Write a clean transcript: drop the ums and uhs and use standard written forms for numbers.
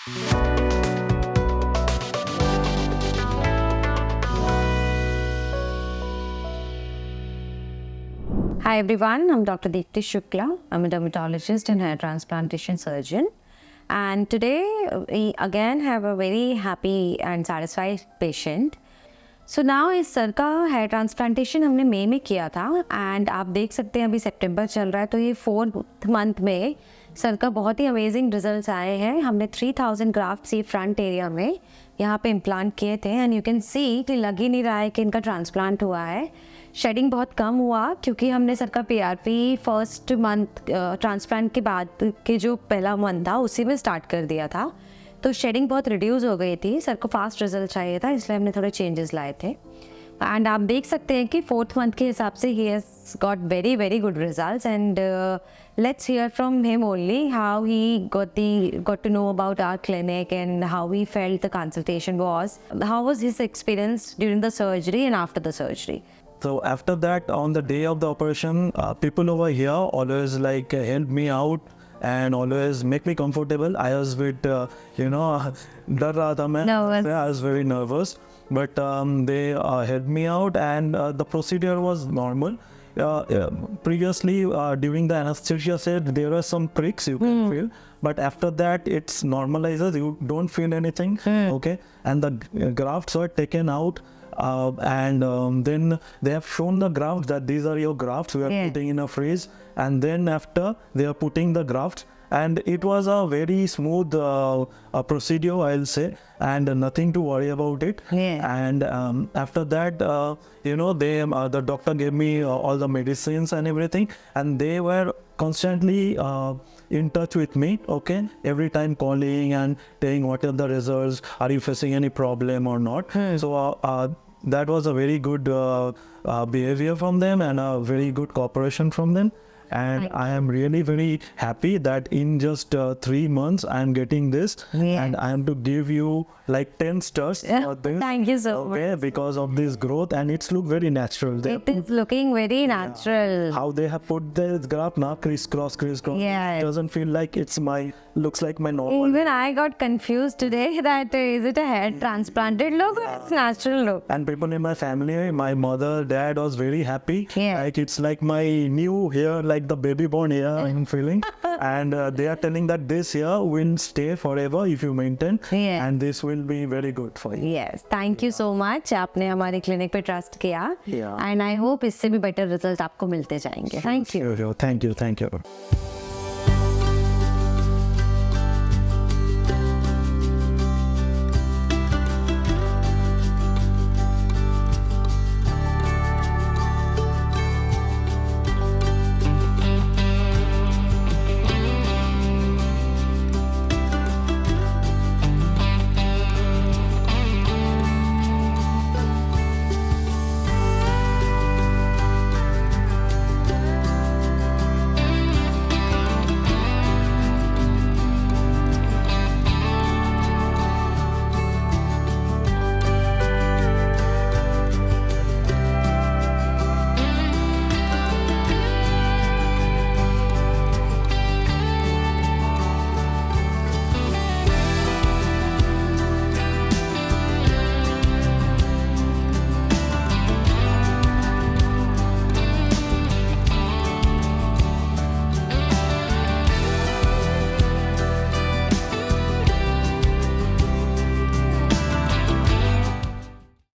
Hi everyone, I'm Dr. Deepti Shukla. I'm a dermatologist and hair transplantation surgeon. And today we again have a very happy and satisfied patient. So now इस sir का hair transplantation हमने मई में किया था and आप देख सकते हैं अभी सितंबर चल रहा है, तो ये 4th मंथ में सर का बहुत ही अमेजिंग रिजल्ट्स आए हैं. हमने 3000 ग्राफ्ट्स ये फ्रंट एरिया में यहाँ पे इम्प्लांट किए थे एंड यू कैन सी कि लग ही नहीं रहा है कि इनका ट्रांसप्लांट हुआ है. शेडिंग बहुत कम हुआ क्योंकि हमने सर का PRP फर्स्ट मंथ ट्रांसप्लांट के बाद के जो पहला मंथ था उसी में स्टार्ट कर दिया था, तो शेडिंग बहुत रिड्यूस हो गई थी. सर को फास्ट रिजल्ट चाहिए था इसलिए हमने थोड़े चेंजेस लाए थे. एंड आप देख सकते हैं कि 4th मंथ के हिसाब से he has got very good results. And let's hear from him only how he got to know about our clinic and how he felt the consultation was. How was his experience during the surgery and after the surgery? So after that, on the day of the operation, people over here always help me out and always make me comfortable. I was with, डर रहा था मैं. Nervous. I was very nervous, but they helped me out and the procedure was normal. Previously, during the anesthesia set, there were some pricks you can feel, but after that, it's normalizes. You don't feel anything, okay? And the grafts were taken out. And then they have shown the grafts that these are your grafts. We are putting in a freeze, and then after they are putting the grafts, and it was a very smooth procedure, I'll say, and nothing to worry about it. And after that, the doctor gave me all the medicines and everything, and they were constantly in touch with me, okay, every time calling and telling what are the results, are you facing any problem or not. So that was a very good behavior from them and a very good cooperation from them. And I am really very happy that in just 3 months I am getting this, and I am to give you 10 stars for this. Thank you so much. Because of this growth, and it's look very natural. It is looking very natural. How they have put the graft now crisscross. Yeah. It doesn't feel like looks like my normal. Even I got confused today that is it a hair transplanted look or it's natural look? And people in my family, my mother, dad was very happy. Like it's like my new hair, like the baby born hair I'm feeling. And they are telling that this hair will stay forever if you maintain. And this will be very good for you. Yes, thank you so much. आपने हमारे clinic पे trust किया. Yeah. And I hope इससे भी better result आपको मिलते जाएंगे. Thank you. Thank you.